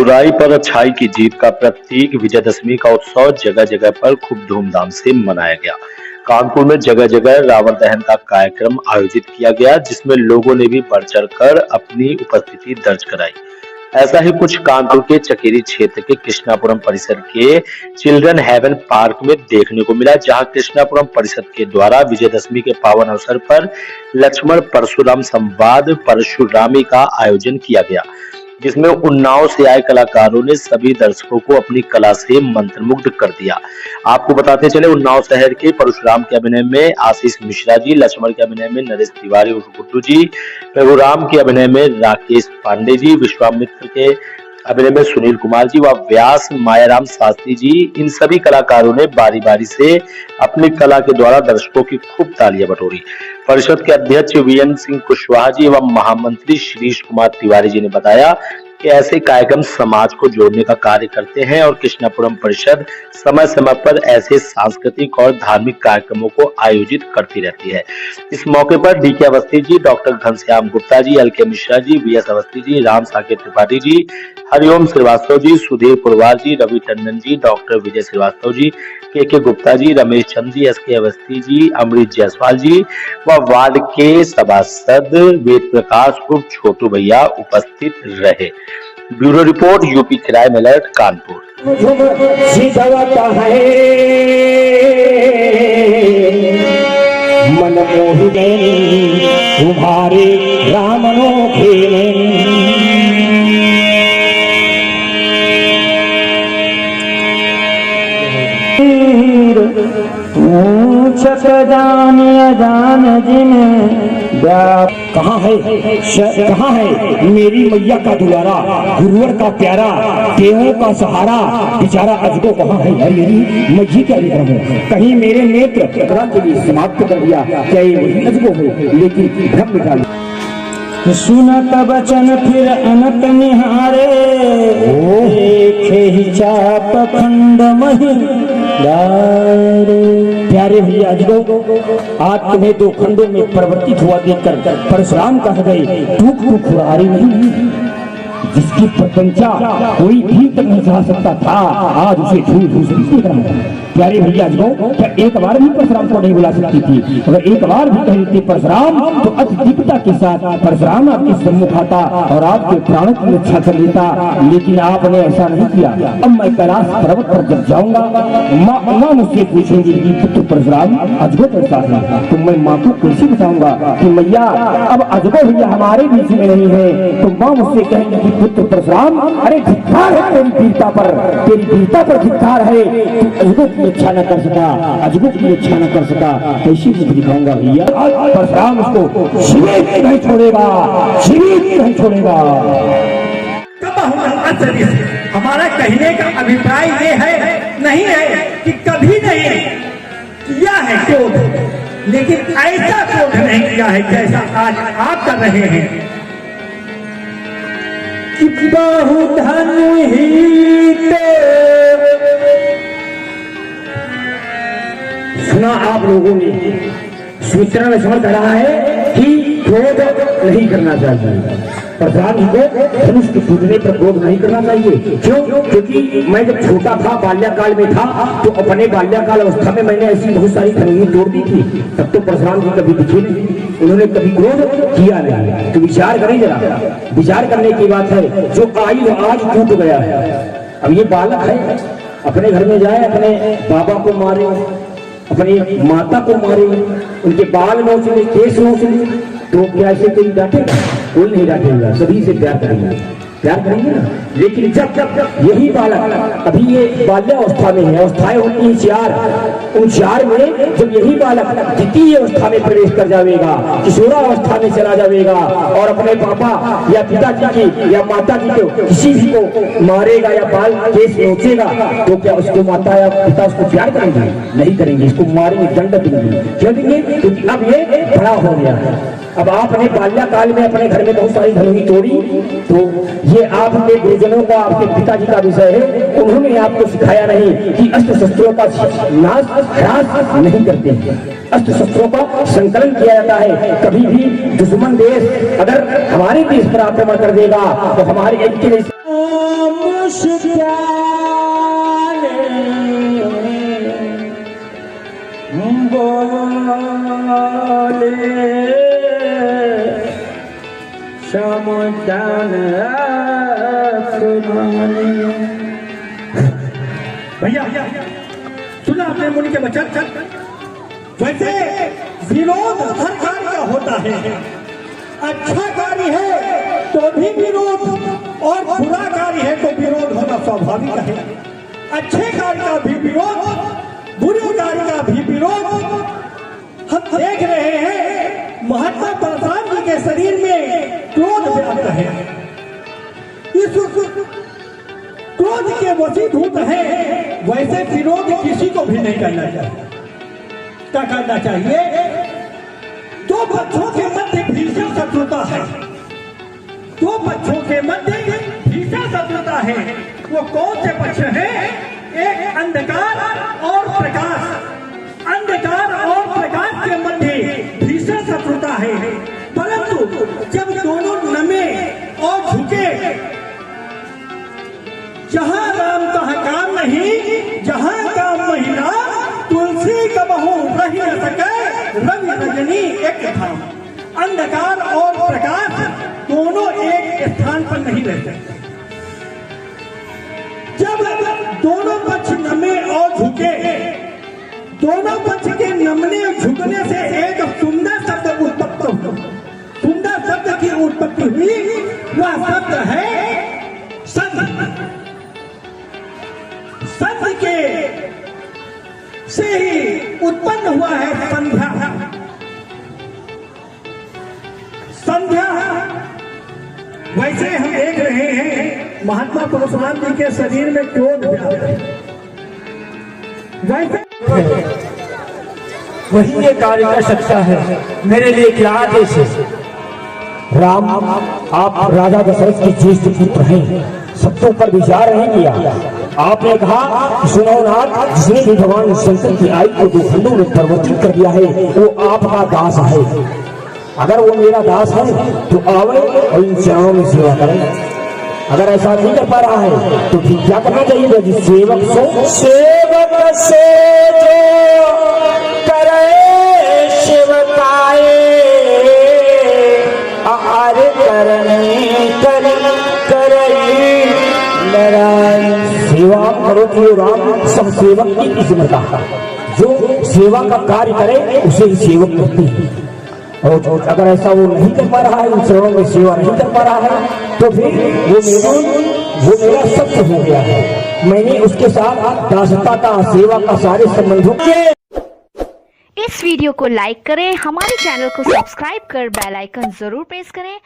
बुराई पर अच्छाई की जीत का प्रतीक विजयदशमी का उत्सव जगह जगह पर खूब धूमधाम से मनाया गया। कानपुर में जगह जगह रावण दहन का कार्यक्रम आयोजित किया गया, जिसमें लोगों ने भी बढ़ चढ़कर अपनी उपस्थिति दर्ज कराई। ऐसा ही कुछ कानपुर के चकेरी क्षेत्र के कृष्णापुरम परिसर के चिल्ड्रन हेवन पार्क में देखने को मिला, जहां कृष्णापुरम परिषद के द्वारा विजयदशमी के पावन अवसर पर लक्ष्मण परशुराम संवाद परशुरामी का आयोजन किया गया, जिसमें उन्नाव से आए कलाकारों ने सभी दर्शकों को अपनी कला से मंत्रमुग्ध कर दिया। आपको बताते चले, उन्नाव शहर के परशुराम के अभिनय में आशीष मिश्रा जी, लक्ष्मण के अभिनय में नरेश तिवारी उर्फ गुड्डू जी, रघुराम के अभिनय में राकेश पांडे जी, विश्वामित्र के अभिनय में सुनील कुमार जी व व्यास मायाराम शास्त्री जी, इन सभी कलाकारों ने बारी बारी से अपनी कला के द्वारा दर्शकों की खूब तालियां बटोरी। परिषद के अध्यक्ष वीएन सिंह कुशवाहा जी एवं महामंत्री श्रीश कुमार तिवारी जी ने बताया कि ऐसे कार्यक्रम समाज को जोड़ने का कार्य करते हैं और कृष्णापुरम परिषद समय समय पर ऐसे सांस्कृतिक और धार्मिक कार्यक्रमों को आयोजित करती रहती है। इस मौके पर DK Awasthi ji, doctor Ghanshyam Gupta ji, LK Mishra ji, VS Awasthi ji, Ram Saket Tripathi ji, Hariom Srivastava ji, Sudhir Purwar जी, रवि टंडन जी, डॉक्टर विजय श्रीवास्तव जी, के गुप्ता जी, रमेश चंद जी, एसके अवस्थी जी, अमृत जायसवाल जी व वार्ड के सभासद वेद प्रकाश उर्फ छोटू भैया उपस्थित रहे। Bureau report, UP crime alert, Kanpur. मन मोहि तुम्हारे रामनो खेले जान अजान जिन कहाँ है मेरी मैया का दुलारा, गुरुवर का प्यारा, देवों का सहारा, बेचारा अजगो कहाँ है? मेरी मज्जी क्या लिख रहा हूँ, कहीं मेरे नेत्र के लिए समाप्त कर दिया, क्या ये वही अजगो है? लेकिन भ्रम मिटा लिया। सुनत बचन फिर अनत निहारे, देखे ही चाप खंड मही प्यारे भैया अजगो, आज तुम्हें दो खंडों में परिवर्तित हुआ देखकर परशुराम कह गए, टूक टूक फुरारी नहीं, जिसकी प्रपंचा कोई भी तक नहीं सहा सकता था, आज उसे धूल धूल देख रहा है। प्यारे भैया अजगो, क्या एक बार भी परशुराम को नहीं बुला सकती थी? अगर एक बार भी कह देती परशुराम, तो अति दीपता के साथ परशुराम आपके सम्मुख आता और आपके प्राणों की रक्षा कर लेता, लेकिन आपने ऐसा नहीं किया। अब मैं कैलाश पर्वत पर जब जाऊंगा, माँ मुझसे पूछेंगी कि पुत्र परशुराम अजगो कैसा है, तो मैं माँ को कैसे बताऊंगा कि मैया अब अजगो भैया हमारे बीच में नहीं है? तो माँ मुझसे कहेंगी कि पुत्र परशुराम, अरे धिक्कार है तेरी वीरता पर धिक्कार है, अजगो की रक्षा न कर सका, अजगो की रक्षा न कर सका, कैसी कुछ दिखाऊंगा भैया? परशुराम उसको शिविर में नहीं छोड़ेगा, शिविर में नहीं छोड़ेगा। हमारा कहने का अभिप्राय ये है नहीं है कि कभी नहीं किया है क्रोध, लेकिन ऐसा क्रोध नहीं किया है जैसा आज आप कर रहे हैं। बहुत सुना आप लोगों ने, सूचना में समझ रहा है कि क्रोध नहीं करना चाहिए, परशुराम जी को धनुष के टूटने पर क्रोध नहीं करना चाहिए। क्यों? क्योंकि मैं जब छोटा था, बाल्यकाल में था, तो अपने बाल्यकाल अवस्था में मैंने ऐसी बहुत सारी धनुषें तोड़ दी थी, तब तो परशुराम जी कभी दिखे नहीं, उन्होंने कभी क्रोध किया नहीं। तो विचार करें जरा, विचार करने की बात है। जो आयु आज टूट गया है, अब ये बालक है, अपने घर में जाए, अपने बाबा को मारे, अपनी माता को मारे, उनके बाल नोच ले, केस नोच ले, तो क्या ऐसे कोई डांटेगा? कोई नहीं डांटेगा, सभी से प्यार करेंगे ना। लेकिन जब यही बालक, अभी ये बाल्यावस्था में है, अवस्थाएं होती हैं चार, उन चार में जब यही बालक द्वितीय अवस्था में प्रवेश कर जाएगा, किशोरावस्था में चला जाएगा और अपने पापा या पिताजी की या माता जी को किसी भी को मारेगा या बाल केस नोचेगा, तो क्या उसको माता या पिता उसको प्यार करेंगे? नहीं करेंगे, इसको मारेंगे, दंड देंगे। क्यों देंगे? क्योंकि अब ये बड़ा हो गया है। अब आपने बाल्याकाल में अपने घर में बहुत सारी धनुषी तोड़ी, तो ये आपके गुरुजनों का, आपके पिताजी का विषय है। उन्होंने आपको सिखाया नहीं कि अस्त्र शस्त्रों का नाश ह्रास नहीं करते हैं, अस्त्र शस्त्रों का संकलन किया जाता है। कभी भी दुश्मन देश अगर हमारे देश पर आक्रमण कर देगा तो हमारे एक के मुस्काने बोले समुदान भैया सुना आपने मुनि के वचन। वैसे विरोध हर कार्य का होता है। अच्छा कार्य है तो भी विरोध और बुरा कार्य है तो विरोध होना स्वाभाविक है। अच्छे कार्य का भी विरोध, बुरे कार्य का भी विरोध। हम देख रहे हैं महात्मा परशुराम जी के शरीर में क्रोध व्याप्त है। इस क्रोध के वशीभूत है। वैसे विरोध किसी को भी नहीं करना चाहिए। क्या करना चाहिए? दो पक्षों के मध्य भीषण शत्रुता है। दो पक्षों के मध्य भीषण शत्रुता है। वो कौन से पक्ष है? एक अंधकार और प्रकाश। अंधकार और प्रकाश के मध्य भीषण शत्रुता है। परंतु जब दोनों नमे और झुके, जहां राम तहाँ काम नहीं, जहां काम महिला, तुलसी कबहू रही न सके, रवि रजनी एक धाम। अंधकार और प्रकाश दोनों एक स्थान पर नहीं रह सकते। जब दोनों पक्ष नमे और झुके, दोनों पक्ष के नमने झुकने से एक सुंदर शब्द उत्पत्ति हुआ। सुंदर शब्द की उत्पत्ति हुई। वह शब्द है संध। संध के से ही उत्पन्न हुआ है संध्या। संध्या वैसे हम देख रहे हैं महात्मा परशुराम जी के शरीर में क्रोध व्याप्त है। वैसे वही ये कार्य कर सकता है। मेरे लिए क्या आदेश है? राम, आप राजा दशरथ के ज्येष्ठ पुत्र हैं, सबको पर विचार नहीं किया। आपने कहा सुनो नाथ, जिसने भी भगवान शंकर की आयु को 2 खंडों में परिवर्तित कर दिया है वो आपका दास है। अगर वो मेरा दास है तो आवे और इन चरणों में सेवा करें। अगर ऐसा नहीं कर पा रहा है तो फिर क्या करना चाहिए? जिस सेवक से जो करे शिवकाए, आरे करनी नारायण। सेवा करो तो राम सब सेवक की किस्मत। जो सेवा का कार्य करे उसे ही सेवक करते हैं। और अगर ऐसा वो नहीं कर पा रहा है, उन चरणों में सेवा नहीं कर पा रहा है, तो फिर वो मेरा सत्य हो गया है। मैंने उसके साथ दासता का, सेवा का सारे संबंधों के। इस वीडियो को लाइक करें, हमारे चैनल को सब्सक्राइब कर बेल आइकन जरूर प्रेस करें